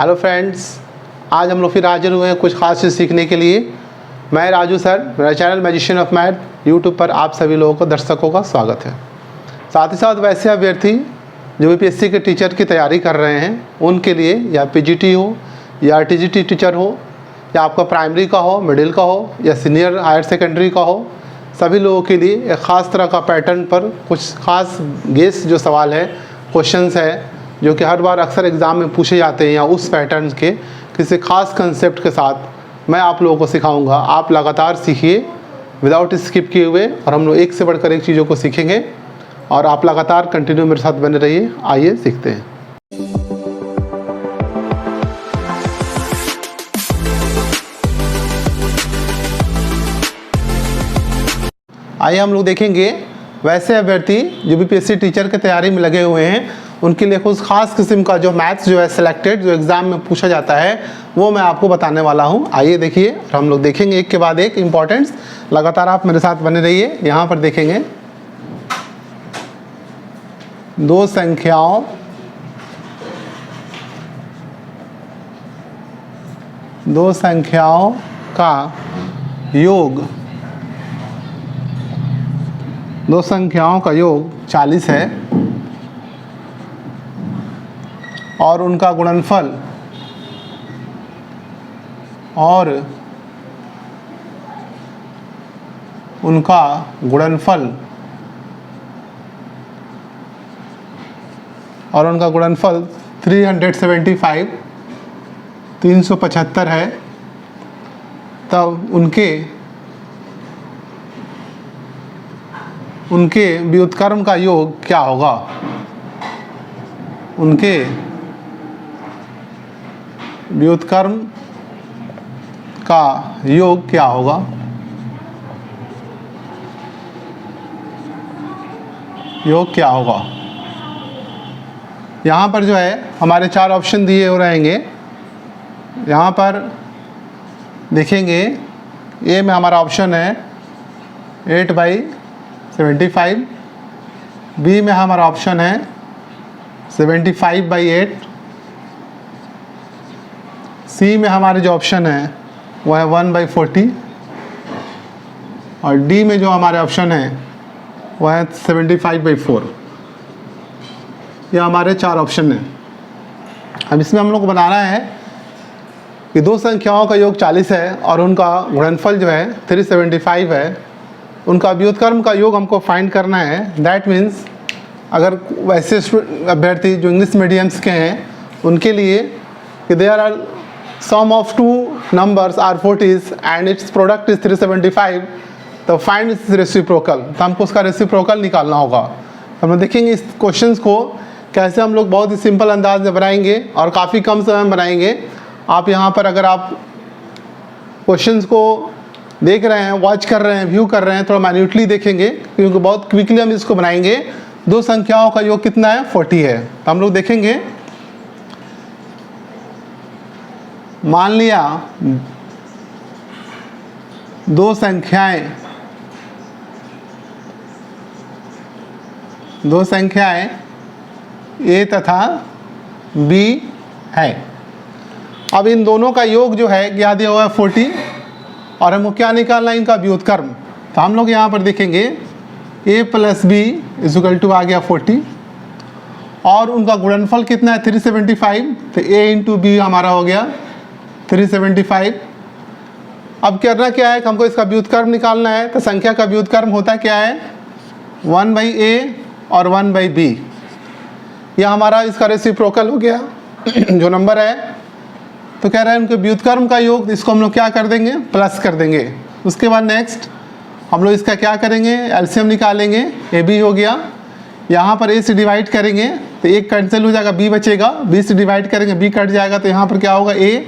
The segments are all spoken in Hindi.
हेलो फ्रेंड्स, आज हम लोग फिर हाजिर हुए हैं कुछ खास चीज़ सीखने के लिए। मैं राजू सर, मेरा channel magician of math YouTube पर आप सभी लोगों को दर्शकों का स्वागत है। साथ ही साथ वैसे अभ्यर्थी जो यूपीएससी के टीचर की तैयारी कर रहे हैं उनके लिए, या पीजीटी हो या टीजीटी टीचर हो, या आपका प्राइमरी का हो, मिडिल का हो या सीनियर हायर सेकेंडरी का हो, सभी लोगों के लिए एक ख़ास तरह का पैटर्न पर कुछ खास गेस जो सवाल है, क्वेश्चंस है जो कि हर बार अक्सर एग्ज़ाम में पूछे जाते हैं, या उस पैटर्न के किसी खास कंसेप्ट के साथ मैं आप लोगों को सिखाऊंगा। आप लगातार सीखिए विदाउट स्किप किए हुए, और हम लोग एक से बढ़कर एक चीज़ों को सीखेंगे और आप लगातार कंटिन्यू मेरे साथ बने रहिए। आइए सीखते हैं। आइए हम लोग देखेंगे वैसे अभ्यर्थी जो यूपीएससी टीचर की तैयारी में लगे हुए हैं उनके लिए कुछ खास किस्म का जो मैथ्स जो है सिलेक्टेड जो एग्ज़ाम में पूछा जाता है वो मैं आपको बताने वाला हूं। आइए देखिए, और हम लोग देखेंगे एक के बाद एक इम्पॉर्टेंट्स। लगातार आप मेरे साथ बने रहिए। यहाँ पर देखेंगे दो संख्याओं का योग, दो संख्याओं का योग 40 है और उनका गुणनफल और उनका गुणनफल 375 है, तब उनके व्युत्क्रम का योग क्या होगा। उनके व्युत्क्रम का योग क्या होगा। योग क्या होगा। यहाँ पर जो है हमारे 4 ऑप्शन दिए हो रहेंगे। यहाँ पर देखेंगे ए में हमारा ऑप्शन है 8/75, बी में हमारा ऑप्शन है 75/8, सी में हमारे जो ऑप्शन है वो है 1/40, और डी में जो हमारे ऑप्शन है वो है 75/4। ये हमारे 4 ऑप्शन हैं। अब इसमें हम लोग को बनाना है कि दो संख्याओं का योग 40 है और उनका गुणनफल जो है 375 है। उनका व्युत्क्रम का योग हमको फाइंड करना है। दैट मीन्स अगर वैसे अभ्यर्थी जो इंग्लिश मीडियम्स के हैं उनके लिए कि there are sum of 2 numbers are 40s and its product is 375, तो फाइंड इट्स रेसिप्रोकल। तो हमको उसका रेसिप्रोकल निकालना होगा। हम लोग देखेंगे इस क्वेश्चंस को कैसे हम लोग बहुत ही सिंपल अंदाज में बनाएंगे और काफ़ी कम समय में बनाएंगे। आप यहाँ पर अगर आप क्वेश्चंस को देख रहे हैं, वॉच कर रहे हैं, व्यू कर रहे हैं, थोड़ा माइन्यूटली देखेंगे क्योंकि बहुत क्विकली हम इसको बनाएंगे। दो संख्याओं का योग कितना है? 40 है। तो हम लोग देखेंगे, मान लिया दो संख्याएं ए तथा बी है। अब इन दोनों का योग जो है क्या दिया हुआ है? 40, और हमको क्या निकालना है? इनका व्युत्क्रम। तो हम लोग यहाँ पर देखेंगे a + b = आ गया 40, और उनका गुणनफल कितना है? 375। तो a × b हमारा हो गया 375। अब करना क्या है? हमको इसका व्युत्क्रम निकालना है। तो संख्या का व्युत्क्रम होता क्या है? 1/a और 1/b। यह हमारा इसका रेसिप्रोकल हो गया जो नंबर है। तो कह रहे हैं उनके व्युत्क्रम का योग, इसको हम लोग क्या कर देंगे? प्लस कर देंगे। उसके बाद नेक्स्ट हम लोग इसका क्या करेंगे? एलसीएम निकालेंगे। ab हो गया, यहाँ पर a से डिवाइड करेंगे तो एक कैंसिल हो जाएगा, b बचेगा। b से डिवाइड करेंगे, b कट जाएगा, तो यहाँ पर क्या होगा? a।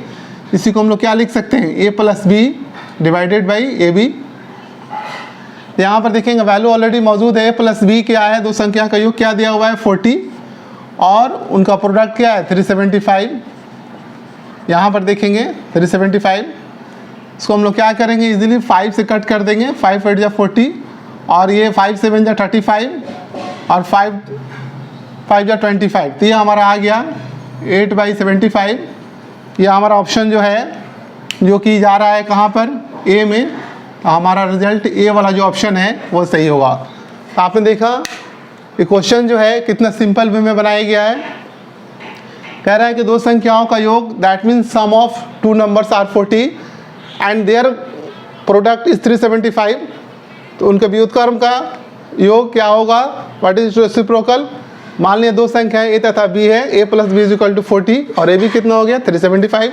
इसी को हम लोग क्या लिख सकते हैं? a + b / ab। यहाँ पर देखेंगे वैल्यू ऑलरेडी मौजूद है। a + b क्या है? दो संख्या का योग क्या दिया हुआ है? 40, और उनका प्रोडक्ट क्या है? 375। यहाँ पर देखेंगे 375, इसको हम लोग क्या करेंगे? इजीली 5 से कट कर देंगे। 5 × 8 = 40, और ये 5 × 7 = 35, और 5 × 5 = 25। तो ये हमारा आ गया 8/75। ये हमारा ऑप्शन जो है जो कि जा रहा है कहाँ पर, ए में, तो हमारा रिजल्ट ए वाला जो ऑप्शन है वो सही होगा। तो आपने देखा ये क्वेश्चन जो है कितना सिंपल वे में बनाया गया है। कह रहा है कि दो संख्याओं का योग, that means sum of two numbers are 40 and their product is 375। तो उनके व्युत्क्रम का योग क्या होगा, व्हाट इज रेसिप्रोकल। मान लिया दो संख्याएं ए तथा बी है, A plus B is equal to 40 और ए बी कितना हो गया 375।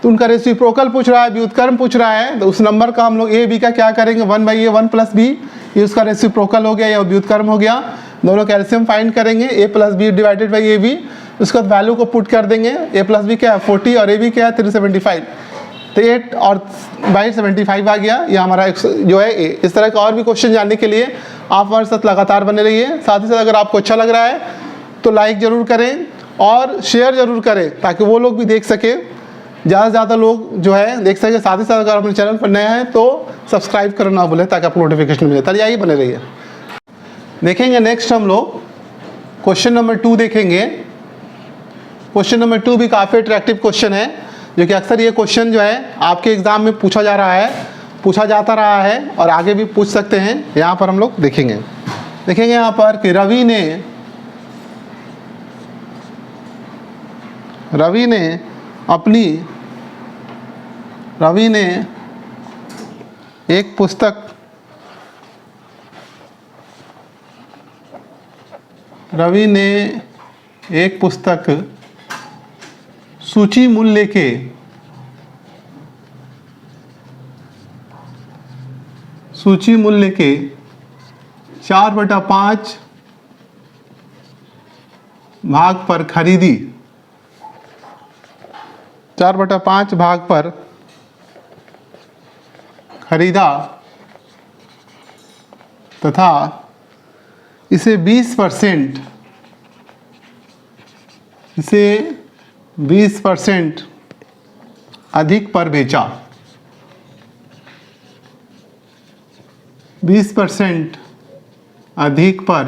तो उनका रेसिप्रोकल पूछ रहा है, व्युत्क्रम पूछ रहा है, तो उस नंबर का हम लोग ए बी का क्या करेंगे, 1/a 1 + b, ये उसका रेसिप्रोकल हो गया या व्युत्क्रम हो गया। दोनों का एलसीएम फाइंड करेंगे, a + b divided by A B, उसके बाद वैल्यू को पुट कर देंगे। a + b क्या है 40 और ए बी क्या है 375, तो 8 और बाई 75 आ गया, ये हमारा जो है ए। इस तरह का और भी क्वेश्चन जानने के लिए आप हमारे साथ लगातार बने रहिए। साथ ही साथ अगर आपको अच्छा लग रहा है तो लाइक ज़रूर करें और शेयर ज़रूर करें ताकि वो लोग भी देख सकें, ज़्यादा से ज़्यादा लोग जो है देख सकें। साथ ही साथ अगर अपने चैनल पर नए हैं तो सब्सक्राइब करना ना भूलें ताकि आपको नोटिफिकेशन मिले। चलिए आइए बने रहिए। देखेंगे नेक्स्ट हम लोग क्वेश्चन नंबर 2 देखेंगे। क्वेश्चन नंबर 2 भी काफ़ी अट्रैक्टिव क्वेश्चन है, जो कि अक्सर ये क्वेश्चन जो है आपके एग्ज़ाम में पूछा जाता रहा है और आगे भी पूछ सकते हैं। यहाँ पर हम लोग देखेंगे यहाँ पर कि रवि ने एक पुस्तक सूची मूल्य के 4/5 भाग पर खरीदी, 4/5 भाग पर खरीदा तथा इसे 20% अधिक पर बेचा, 20% अधिक पर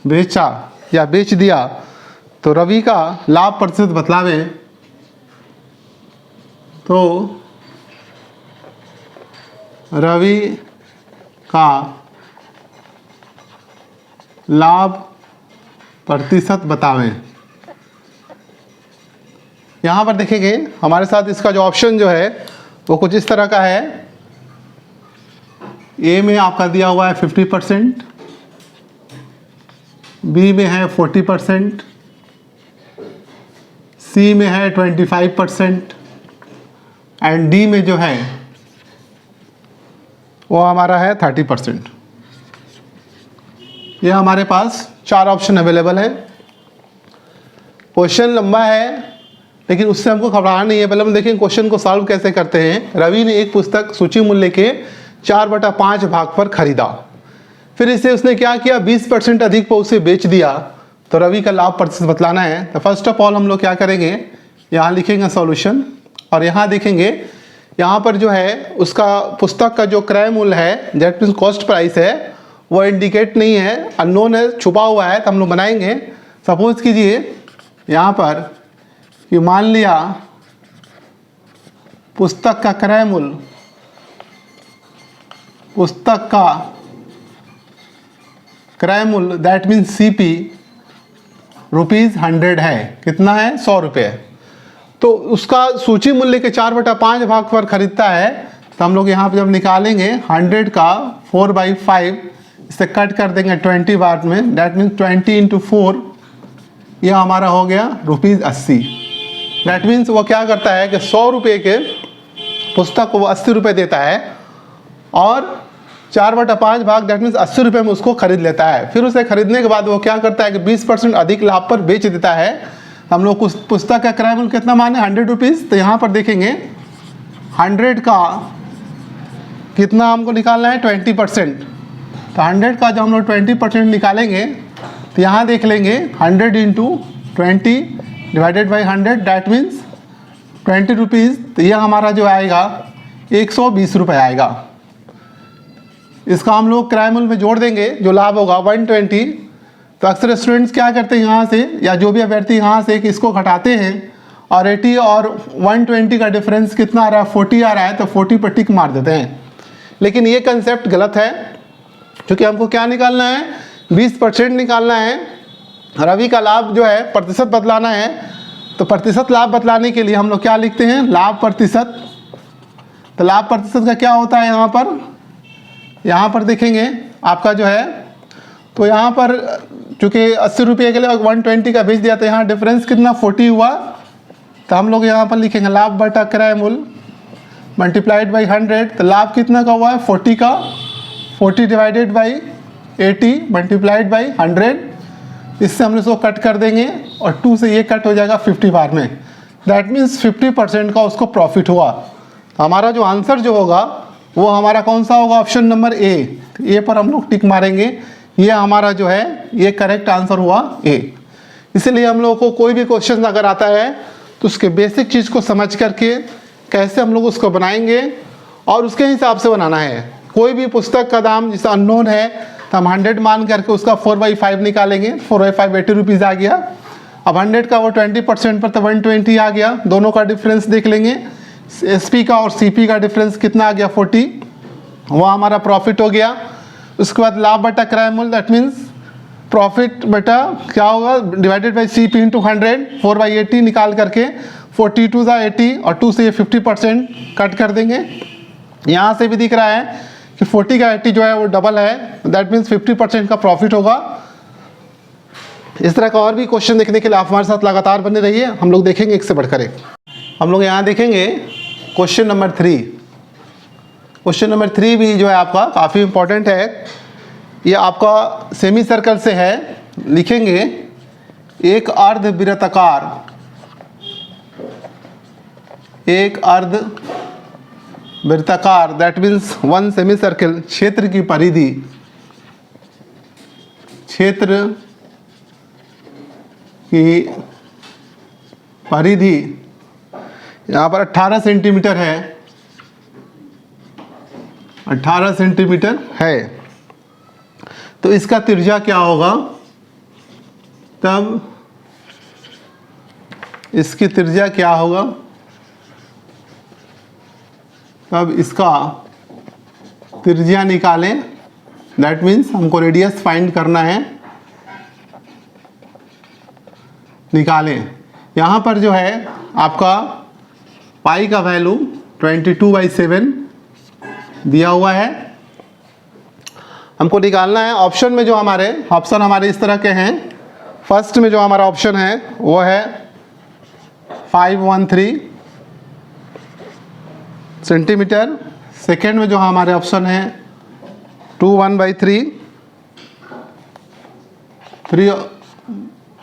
बेचा या बेच दिया, तो रवि का लाभ प्रतिशत बतलावें। तो रवि का लाभ प्रतिशत बतावें। यहाँ पर देखेंगे हमारे साथ इसका जो ऑप्शन जो है वो कुछ इस तरह का है। ए में आपका दिया हुआ है 50%, बी में है 40%, सी में है 25% एंड डी में जो है वो हमारा है 30%। ये हमारे पास 4 ऑप्शन अवेलेबल है। क्वेश्चन लंबा है लेकिन उससे हमको घबराना नहीं है। पहले हम देखें क्वेश्चन को सॉल्व कैसे करते हैं। रवि ने एक पुस्तक सूची मूल्य के 4/5 भाग पर खरीदा, फिर इसे उसने क्या किया 20% अधिक पर उसे बेच दिया, तो रवि का लाभ प्रतिशत बतलाना है। तो फर्स्ट ऑफ ऑल हम लोग क्या करेंगे, यहाँ लिखेंगे सॉल्यूशन और यहाँ देखेंगे यहाँ पर जो है उसका पुस्तक का जो क्रय मूल्य है दैट मीन्स कॉस्ट प्राइस है वो इंडिकेट नहीं है, अननोन है, छुपा हुआ है। तो हम लोग बनाएंगे, सपोज कीजिए यहाँ पर कि मान लिया पुस्तक का क्रय मूल्य, पुस्तक का क्रय मूल्य दैट मीन्स CP ₹100 है। कितना है 100 रुपये। तो उसका सूची मूल्य के 4/5 भाग पर खरीदता है। तो हम लोग यहाँ पर जब निकालेंगे 100 का 4/5 इसे कट कर देंगे 20 बार में, दैट मीन्स 20 × 4, यह हमारा हो गया ₹80। दैट मीन्स वो क्या करता है कि 100 रुपये के पुस्तक को वो 80 रुपये देता है और 4/5 भाग दैट मीन्स 80 रुपये में उसको खरीद लेता है। फिर उसे खरीदने के बाद वो क्या करता है कि 20% अधिक लाभ पर बेच देता है। हम लोग उस पुस्तक का क्रय मूल्य कितना माने 100 रुपीज़। तो यहाँ पर देखेंगे 100 का कितना हमको निकालना है 20%। तो 100 का जब हम लोग 20% निकालेंगे तो यहाँ देख लेंगे 100 × 20 divided by 100 that means 20 rupees. तो यह हमारा जो आएगा 120 रुपये आएगा। इसका हम लोग क्रय मूल्य में जोड़ देंगे, जो लाभ होगा 120 तो अक्सर स्टूडेंट्स क्या करते हैं यहाँ से, या जो भी अभ्यर्थी यहाँ से कि इसको घटाते हैं और 80 और 120 का डिफरेंस कितना आ रहा है, 40 आ रहा है, तो 40 पर टिक मार देते हैं। लेकिन ये कंसेप्ट गलत है, क्योंकि हमको क्या निकालना है, 20% निकालना है। रवि का लाभ जो है प्रतिशत बदलाना है, तो प्रतिशत लाभ बदलाने के लिए हम लोग क्या लिखते हैं, लाभ प्रतिशत। तो लाभ प्रतिशत का क्या होता है यहाँ पर देखेंगे आपका जो है, तो यहाँ पर चूँकि 80 रुपये के लिए 120 का भेज दिया, तो यहाँ डिफरेंस कितना 40 हुआ। तो हम लोग यहाँ पर लिखेंगे लाभ बटा क्रय मूल्य मल्टीप्लाइड बाई 100। तो लाभ कितना का हुआ है, 40 का, 40 डिवाइडेड बाई 80 मल्टीप्लाइड बाई 100। इससे हम लोग इसको कट कर देंगे और 2 से ये कट हो जाएगा 50 बार में। दैट मीन्स 50% का उसको प्रॉफिट हुआ। तो हमारा जो आंसर जो होगा वो हमारा कौन सा होगा, ऑप्शन नंबर ए पर हम लोग टिक मारेंगे। ये हमारा जो है ये करेक्ट आंसर हुआ ए। इसलिए हम लोगों को कोई भी क्वेश्चन अगर आता है तो उसके बेसिक चीज़ को समझ करके कैसे हम लोग उसको बनाएंगे और उसके हिसाब से बनाना है। कोई भी पुस्तक का दाम जैसे अननोन है तो हम 100 मान करके उसका 4/5 निकालेंगे। 4/5 80 रुपीज़ आ गया। अब 100 का वो 20% पर तो 120 आ गया। दोनों का डिफरेंस देख लेंगे, SP का और CP का डिफरेंस कितना आ गया 40, वो हमारा प्रॉफिट हो गया। उसके बाद लाभ बटा क्रय मूल्य, दैट मीन्स प्रॉफिट बटा क्या होगा, डिवाइडेड बाई CP इंटू 100, 4/80 निकाल करके 40 2 ज़ा 80 और 2 से ये 50% कट कर देंगे। यहाँ से भी दिख रहा है कि 40 का 80 जो है वो डबल है, दैट मीन्स 50% का प्रॉफिट होगा। इस तरह का और भी क्वेश्चन देखने के लिए आप हमारे साथ लगातार बने रहिए। हम लोग देखेंगे एक से बढ़कर एक। हम लोग यहाँ देखेंगे क्वेश्चन नंबर 3। क्वेश्चन नंबर 3 भी जो है आपका काफ़ी इंपॉर्टेंट है। ये आपका सेमी सर्कल से है। लिखेंगे एक अर्धवृत्ताकार, एक अर्धवृत्ताकार दैट मीन्स 1 सेमी सर्कल, क्षेत्र की परिधि, क्षेत्र की परिधि यहाँ पर 18 सेंटीमीटर है, 18 सेंटीमीटर है। तो इसका त्रिज्या क्या होगा, तब इसकी त्रिज्या क्या होगा, तब इसका त्रिज्या निकालें। दैट मीन्स हमको रेडियस फाइंड करना है, निकालें। यहाँ पर जो है आपका पाई का वैल्यू 22/7 दिया हुआ है, हमको निकालना है। ऑप्शन में जो ऑप्शन हमारे इस तरह के हैं। फर्स्ट में जो हमारा ऑप्शन है वो है 513 सेंटीमीटर। सेकेंड में जो हमारे ऑप्शन है 21/3,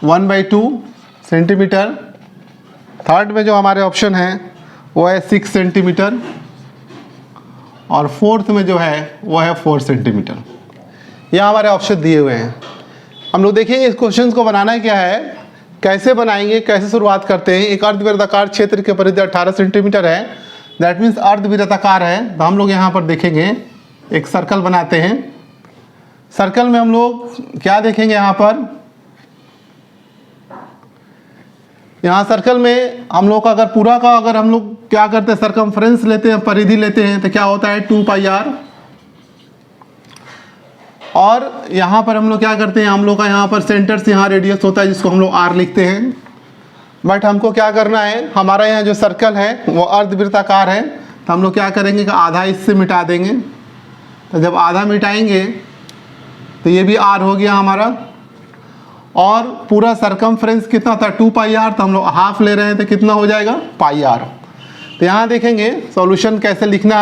1/2 सेंटीमीटर। थर्ड में जो हमारे ऑप्शन है वो है 6 सेंटीमीटर और फोर्थ में जो है वो है 4 सेंटीमीटर। यह हमारे ऑप्शन दिए हुए हैं। हम लोग देखेंगे इस क्वेश्चन को बनाना क्या है, कैसे बनाएंगे, कैसे शुरुआत करते हैं। एक अर्धवृत्ताकार क्षेत्र की परिधि 18 सेंटीमीटर है, दैट मीन्स अर्धवृत्ताकार है। तो हम लोग यहाँ पर देखेंगे एक सर्कल बनाते हैं। सर्कल में हम लोग क्या देखेंगे, यहाँ सर्कल में हम लोग का अगर पूरा का अगर हम लोग क्या करते हैं, सरकमफ्रेंस लेते हैं, परिधि लेते हैं, तो क्या होता है 2πr। और यहाँ पर हम लोग क्या करते हैं, हम लोग का यहाँ पर सेंटर से यहाँ रेडियस होता है जिसको हम लोग r लिखते हैं। बट हमको क्या करना है, हमारा यहाँ जो सर्कल है वो अर्धवृत्ताकार है, तो हम लोग क्या करेंगे कि आधा इससे मिटा देंगे। तो जब आधा मिटाएंगे तो ये भी r हो गया हमारा। और पूरा सरकमफ्रेंस कितना था 2πr, तो हम लोग हाफ ले रहे हैं तो कितना हो जाएगा πr। तो यहाँ देखेंगे सॉल्यूशन कैसे लिखना है।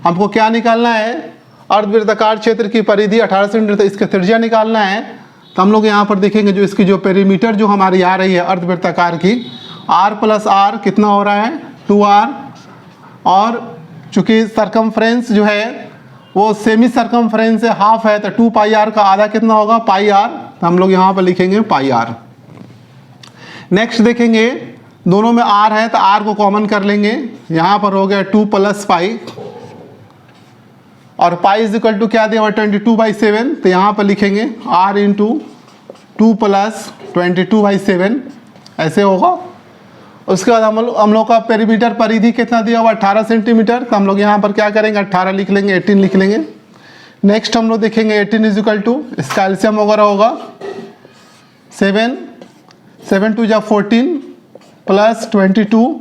हमको क्या निकालना है, अर्धवृत्ताकार क्षेत्र की परिधि 18 सेंटीमीटर, तो इसका त्रिज्या निकालना है। तो हम लोग यहाँ पर देखेंगे जो इसकी जो पेरीमीटर जो हमारी आ रही है अर्धवृत्ताकार की, r + r कितना हो रहा है 2r। और चूँकि सरकमफ्रेंस जो है वो सेमी सरकमफ्रेंस से हाफ है, तो 2πr का आधा कितना होगा πr। तो हम लोग यहाँ पर लिखेंगे πr। नेक्स्ट देखेंगे दोनों में r है तो r को कॉमन कर लेंगे। यहाँ पर हो गया 2 + पाई और पाई इज इक्वल टू क्या दिया हुआ 22/7, तो यहाँ पर लिखेंगे r × 2 + 22/7 ऐसे होगा। उसके बाद हम लोग का पेरीमीटर परिधि कितना दिया हुआ 18 सेंटीमीटर, तो हम लोग यहाँ पर क्या करेंगे 18 लिख लेंगे, 18 लिख लेंगे। नेक्स्ट हम लोग देखेंगे 18 = इसका एलसीएम वगैरह होगा 7 7 2 = 14 + 22।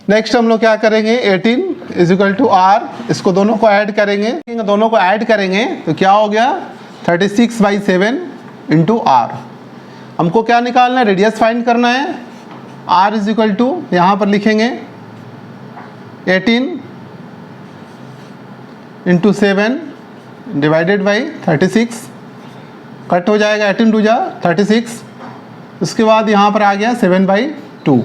नेक्स्ट हम लोग क्या करेंगे 18 = r, इसको दोनों को ऐड करेंगे, दोनों को ऐड करेंगे तो क्या हो गया 36/7 × r। हमको क्या निकालना है, रेडियस फाइंड करना है। r = यहाँ पर लिखेंगे 18 × 7 / 36, कट हो जाएगा 18 2 = 36। उसके बाद यहाँ पर आ गया 7/2। तो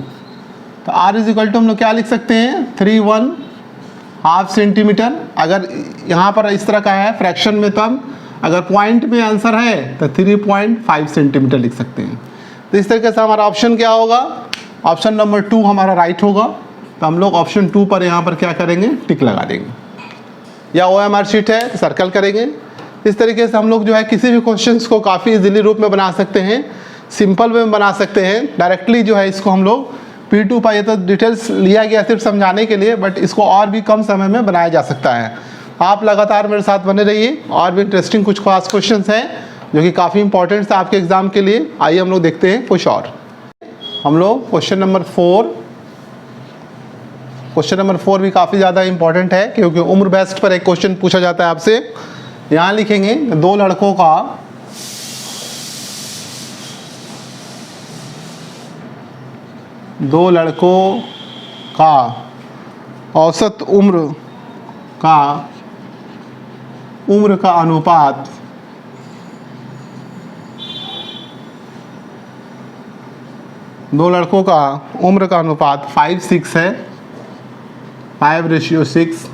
r = हम लोग क्या लिख सकते हैं 3/1/2 सेंटीमीटर। अगर यहाँ पर इस तरह का है फ्रैक्शन में, तब अगर पॉइंट में आंसर है तो 3.5 सेंटीमीटर लिख सकते हैं। तो इस तरीके से हमारा ऑप्शन क्या होगा, ऑप्शन नंबर 2 हमारा राइट होगा। तो हम लोग ऑप्शन 2 पर यहाँ पर क्या करेंगे, टिक लगा देंगे, या OMR शीट है तो सर्कल करेंगे। इस तरीके से हम लोग जो है किसी भी क्वेश्चंस को काफ़ी इजीली रूप में बना सकते हैं, सिंपल वे में बना सकते हैं। डायरेक्टली जो है इसको हम लोग P2 पर, ये तो डिटेल्स लिया गया सिर्फ समझाने के लिए, बट इसको और भी कम समय में बनाया जा सकता है। आप लगातार मेरे साथ बने रहिए, और भी इंटरेस्टिंग कुछ खास क्वेश्चंस हैं जो कि काफ़ी इंपॉर्टेंट है आपके एग्जाम के लिए। आइए हम लोग देखते हैं कुछ और। हम लोग क्वेश्चन नंबर 4 भी काफ़ी ज़्यादा इंपॉर्टेंट है, क्योंकि उम्र बेस्ट पर एक क्वेश्चन पूछा जाता है आपसे। यहाँ लिखेंगे दो लड़कों का औसत उम्र का अनुपात दो लड़कों का उम्र का अनुपात 5:6 है, 5:6,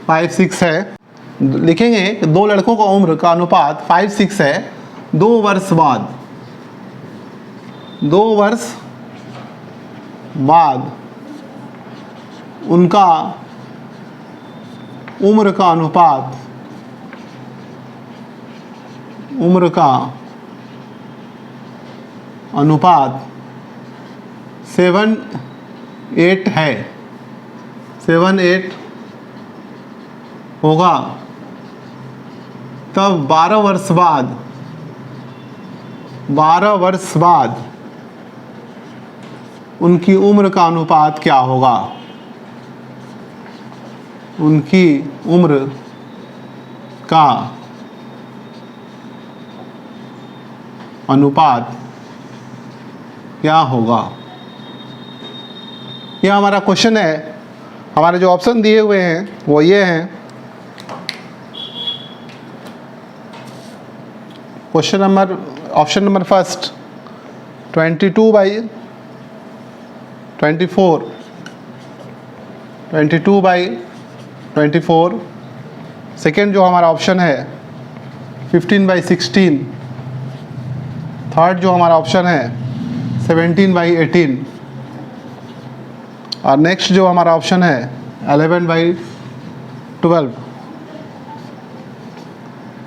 5:6 है। लिखेंगे कि दो लड़कों का उम्र का अनुपात 5:6 है। 2 वर्ष बाद उनका उम्र का अनुपात 7:8 है, 7:8 होगा। तब 12 वर्ष बाद उनकी उम्र का अनुपात क्या होगा, उनकी उम्र का अनुपात क्या होगा। यह हमारा क्वेश्चन है। हमारे जो ऑप्शन दिए हुए हैं वो ये हैं। Option number first 22/24, 22/24। सेकेंड जो हमारा ऑप्शन है 15/16। थर्ड जो हमारा ऑप्शन है 17/18। और नेक्स्ट जो हमारा ऑप्शन है 11/12।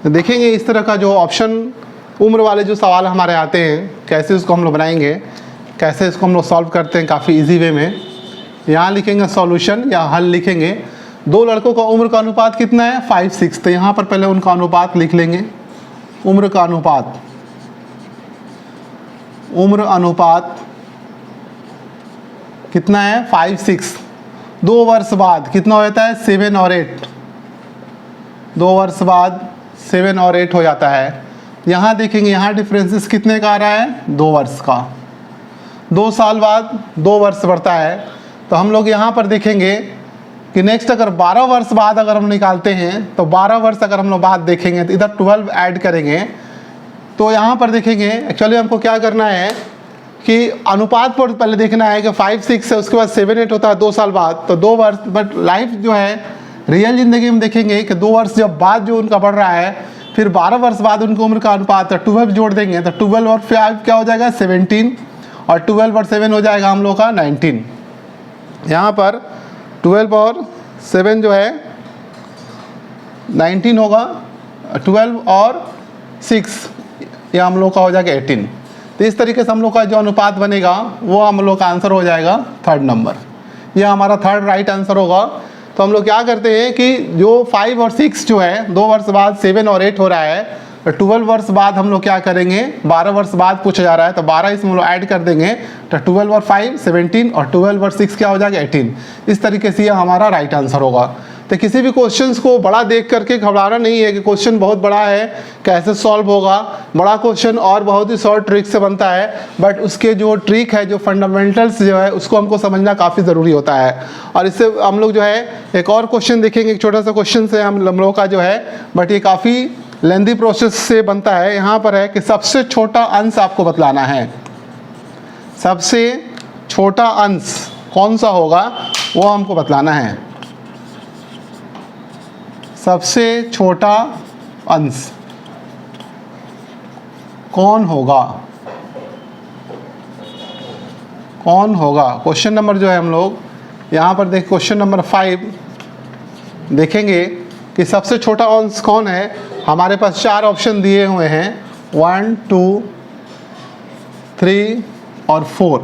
देखेंगे इस तरह का जो ऑप्शन उम्र वाले जो सवाल हमारे आते हैं, कैसे उसको हम लोग बनाएंगे, कैसे इसको हम लोग सॉल्व करते हैं काफ़ी इजी वे में। यहाँ लिखेंगे सॉल्यूशन या हल लिखेंगे। दो लड़कों का उम्र का अनुपात कितना है 5:6। तो यहाँ पर पहले उनका अनुपात लिख लेंगे। उम्र अनुपात कितना है 5:6। 2 वर्ष बाद कितना हो जाता है 7 और 8। 2 वर्ष बाद 7 और 8 हो जाता है। यहाँ देखेंगे यहाँ डिफरेंसेस कितने का आ रहा है 2 वर्ष का। 2 साल बाद 2 वर्ष बढ़ता है। तो हम लोग यहाँ पर देखेंगे कि नेक्स्ट अगर 12 वर्ष बाद अगर हम निकालते हैं तो 12 वर्ष अगर हम लोग बाद देखेंगे तो इधर 12 ऐड करेंगे। तो यहाँ पर देखेंगे एक्चुअली हमको क्या करना है कि अनुपात पर पहले देखना है कि 5:6 है, उसके बाद 7-8 होता है 2 साल बाद, तो 2 वर्ष। बट लाइफ जो है रियल ज़िंदगी में देखेंगे कि 2 वर्ष जब बाद जो उनका बढ़ रहा है, फिर 12 वर्ष बाद उनकी उम्र का अनुपात 12 जोड़ देंगे तो 12 और 5 क्या हो जाएगा 17, और 12 और 7 हो जाएगा हम लोग का 19। यहाँ पर 12 और 7 जो है 19 होगा। 12 और 6 ये हम लोग का हो जाएगा 18। तो इस तरीके से हम लोग का जो अनुपात बनेगा वो हम लोग का आंसर हो जाएगा थर्ड नंबर। ये हमारा थर्ड राइट आंसर होगा। तो हम लोग क्या करते हैं कि जो 5 और 6 जो है 2 वर्ष बाद 7 और 8 हो रहा है, तो 12 वर्ष बाद हम लोग क्या करेंगे, 12 वर्ष बाद पूछा जा रहा है तो 12 इसमें हम लोग ऐड कर देंगे, तो 12 और 5 17 और 12 और 6 क्या हो जाएगा 18। इस तरीके से ये हमारा राइट आंसर होगा। तो किसी भी क्वेश्चंस को बड़ा देख करके घबराना नहीं है कि क्वेश्चन बहुत बड़ा है कैसे सॉल्व होगा। बड़ा क्वेश्चन और बहुत ही शॉर्ट ट्रिक से बनता है, बट उसके जो ट्रिक है, जो फंडामेंटल्स जो है उसको हमको समझना काफ़ी ज़रूरी होता है। और इससे हम लोग जो है एक और क्वेश्चन देखेंगे, एक छोटा सा क्वेश्चन से हम लोगों का जो है, बट ये काफ़ी लेंदी प्रोसेस से बनता है। यहाँ पर है कि सबसे छोटा अंश आपको बतलाना है। सबसे छोटा अंश कौन सा होगा वो हमको बतलाना है। सबसे छोटा अंश कौन होगा, कौन होगा। क्वेश्चन नंबर जो है हम लोग यहाँ पर देख, क्वेश्चन नंबर 5 देखेंगे कि सबसे छोटा अंश कौन है। हमारे पास 4 ऑप्शन दिए हुए हैं, 1 2 3 और 4।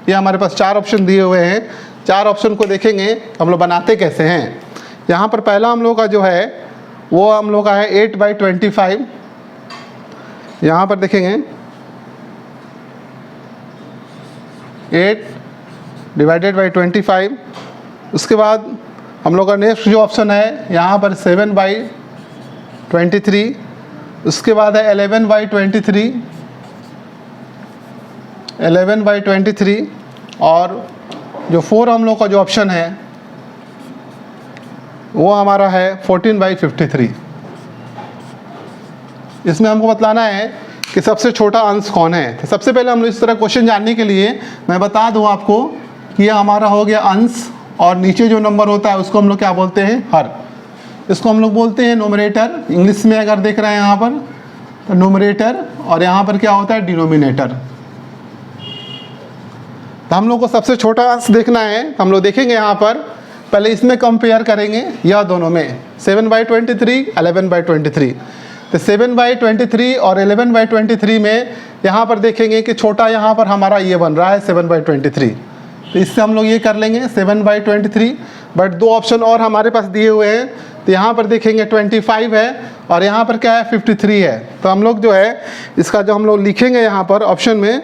ये हमारे पास 4 ऑप्शन दिए हुए हैं। 4 ऑप्शन को देखेंगे हम लोग बनाते कैसे हैं। यहाँ पर पहला हम लोग का जो है वो हम लोग का है 8/25। यहाँ पर देखेंगे 8/25। उसके बाद हम लोग का नेक्स्ट जो ऑप्शन है यहाँ पर 7/23। उसके बाद है 11/23, 11/23 और जो 4 हम लोग का जो ऑप्शन है वो हमारा है 14/53। इसमें हमको बतलाना है कि सबसे छोटा अंश कौन है। तो सबसे पहले हम लोग इस तरह क्वेश्चन जानने के लिए मैं बता दूं आपको कि ये हमारा हो गया अंश, और नीचे जो नंबर होता है उसको हम लोग क्या बोलते हैं, हर। इसको हम लोग बोलते हैं नोमरेटर। इंग्लिश में अगर देख रहे हैं यहाँ पर तो नोमरेटर, और यहाँ पर क्या होता है डिनोमिनेटर। तो हम लोग को सबसे छोटा अंश देखना है। हम लोग देखेंगे यहाँ पर पहले इसमें कंपेयर करेंगे या दोनों में 7/23 11/23। तो 7/23 और 11/23 में यहाँ पर देखेंगे कि छोटा यहाँ पर हमारा ये बन रहा है 7/23। तो इससे हम लोग ये कर लेंगे 7/23। बट 2 ऑप्शन और हमारे पास दिए हुए हैं। तो यहाँ पर देखेंगे 25 है और यहाँ पर क्या है 53 है। तो हम लोग जो है इसका जो हम लोग लिखेंगे यहाँ पर ऑप्शन में,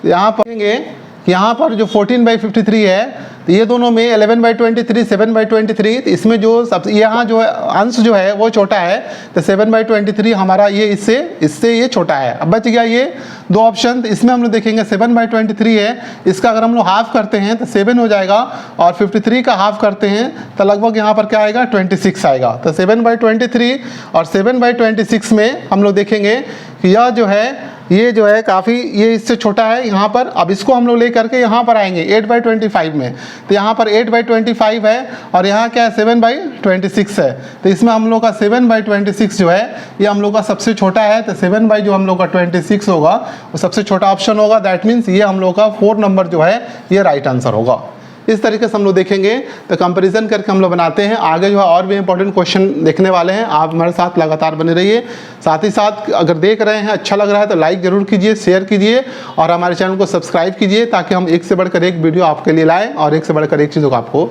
यहाँ पर देखेंगे यहाँ पर जो 14/53 है, तो ये दोनों में 11/23 7/23। तो इसमें जो सब यहाँ जो अंश जो है वो छोटा है, तो 7/23 हमारा ये इससे ये छोटा है। अब बच गया ये 2 ऑप्शन। तो इसमें हम लोग देखेंगे 7/23 है, इसका अगर हम लोग हाफ करते हैं तो 7 हो जाएगा, और 53 का हाफ करते हैं तो लगभग यहाँ पर क्या आएगा 26 आएगा। तो 7/23 और 7/26 में हम लोग देखेंगे कि यह जो है ये जो है काफ़ी ये इससे छोटा है यहाँ पर। अब इसको हम लोग ले करके यहाँ पर आएंगे 8/25 में। तो यहाँ पर 8/25 है और यहाँ क्या है 7/26 है। तो इसमें हम लोग का 7/26 जो है ये हम लोग का सबसे छोटा है। तो 7 जो हम लोग का 26 होगा वो सबसे छोटा ऑप्शन होगा। दैट मीन्स ये हम लोग का 4 नंबर जो है ये राइट आंसर होगा। इस तरीके से हम लोग देखेंगे, तो कंपैरिजन करके हम लोग बनाते हैं। आगे जो है और भी इंपॉर्टेंट क्वेश्चन देखने वाले हैं। आप हमारे साथ लगातार बने रहिए। साथ ही साथ अगर देख रहे हैं अच्छा लग रहा है तो लाइक जरूर कीजिए, शेयर कीजिए और हमारे चैनल को सब्सक्राइब कीजिए, ताकि हम एक से बढ़कर एक वीडियो आपके लिए लाएँ और एक से बढ़कर एक चीज़ों को आपको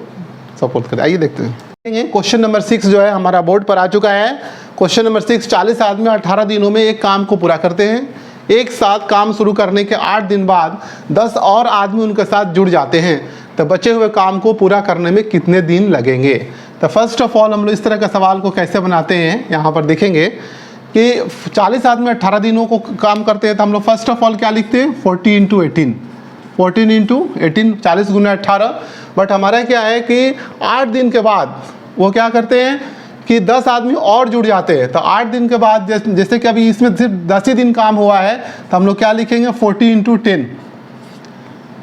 सपोर्ट करें। आइए देखते हैं। क्वेश्चन नंबर 6 जो है हमारा बोर्ड पर आ चुका है। क्वेश्चन नंबर 6, 40 आदमी 18 दिनों में एक काम को पूरा करते हैं। एक साथ काम शुरू करने के 8 दिन बाद 10 और आदमी उनके साथ जुड़ जाते हैं, तो बचे हुए काम को पूरा करने में कितने दिन लगेंगे। तो फर्स्ट ऑफ ऑल हम लोग इस तरह का सवाल को कैसे बनाते हैं, यहाँ पर देखेंगे कि 40 आदमी 18 दिनों को काम करते हैं। तो हम लोग फर्स्ट ऑफ ऑल क्या लिखते हैं 40 × 18, 14 × 18, 40 × 18। बट हमारा क्या है कि 8 दिन के बाद वो क्या करते हैं कि 10 आदमी और जुड़ जाते हैं। तो 8 दिन के बाद जैसे कि अभी इसमें सिर्फ 10 ही दिन काम हुआ है, तो हम लोग क्या लिखेंगे 40 × 10,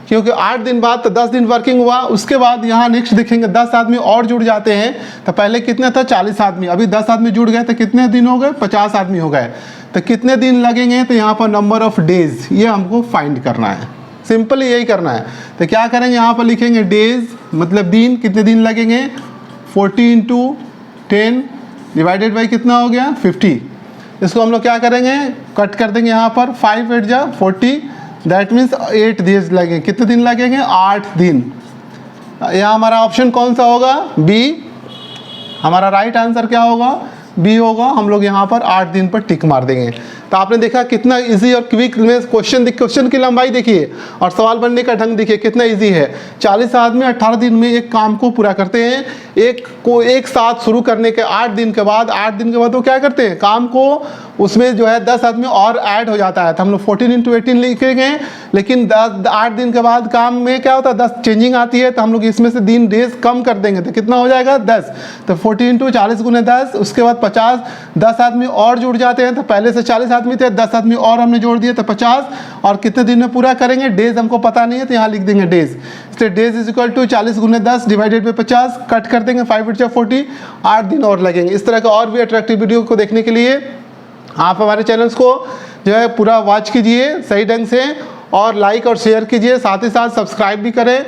क्योंकि 8 दिन बाद तो 10 दिन वर्किंग हुआ। उसके बाद यहाँ नेक्स्ट देखेंगे 10 आदमी और जुड़ जाते हैं। तो पहले कितने था 40 आदमी, अभी 10 आदमी जुड़ गए तो कितने दिन हो गए 50 आदमी हो गए। तो कितने दिन लगेंगे, तो यहाँ पर नंबर ऑफ डेज ये हमको फाइंड करना है। सिंपल यही करना है। तो क्या करेंगे यहाँ पर लिखेंगे डेज मतलब दिन, कितने दिन लगेंगे 40 × 10 डिवाइडेड बाई कितना हो गया 50। इसको हम लोग क्या करेंगे, कट कर देंगे यहाँ पर, 5 8 जा 40, दैट मीन्स 8 डेज लगेंगे। कितने दिन लगेंगे, 8 दिन। यहाँ हमारा ऑप्शन कौन सा होगा, बी। हमारा राइट आंसर क्या होगा, बी होगा। हम लोग यहाँ पर 8 दिन पर टिक मार देंगे। तो आपने देखा कितना इजी और क्विक में क्वेश्चन की लंबाई देखिए और सवाल बनने का ढंग देखिए कितना इजी है। 40 आदमी 18 दिन में एक काम को पूरा करते हैं। एक साथ शुरू करने के 8 दिन के बाद वो क्या करते हैं, काम को उसमें जो है 10 आदमी और ऐड हो जाता है। तो हम लोग 14 × 18 लिखेंगे, लेकिन 8 दिन के बाद काम में क्या होता है, 10 चेंजिंग आती है। तो हम लोग इसमें से दिन डेज कम कर देंगे, तो कितना हो जाएगा, 10। तो 14 × 40 × 10, उसके बाद 50, 10 आदमी और जुड़ जाते हैं। तो पहले से 40 आदमी थे, 10 आदमी और हमने जोड़ दिए तो 50। और कितने दिन में पूरा करेंगे, डेज हमको पता नहीं है तो यहाँ लिख देंगे डेज। इसलिए days is equal to 40 × 10 divided by 50, cut कर देंगे, 5 8 40, 8 दिन और लगेंगे। इस तरह का और भी अट्रैक्टिव वीडियो को देखने के लिए आप हमारे चैनल्स को जो है पूरा वॉच कीजिए सही ढंग से, और लाइक और शेयर कीजिए, साथ ही साथ सब्सक्राइब भी करें,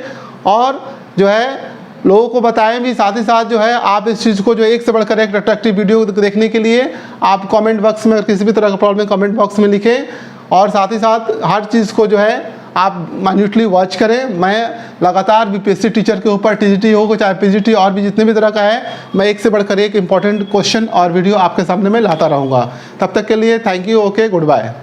और जो है लोगों को बताएं भी। साथ ही साथ जो है आप इस चीज़ को जो एक से बढ़कर एक अट्रैक्टिव वीडियो देखने के लिए आप कमेंट बॉक्स में किसी भी तरह का प्रॉब्लम कमेंट बॉक्स में लिखें, और साथ ही साथ हर चीज़ को जो है आप माइन्यूटली वॉच करें। मैं लगातार बीपीएससी टीचर के ऊपर, टीजीटी हो चाहे पीजीटी और भी जितने भी तरह का है, मैं एक से बढ़कर एक इंपॉर्टेंट क्वेश्चन और वीडियो आपके सामने में लाता रहूँगा। तब तक के लिए thank you, okay, good bye.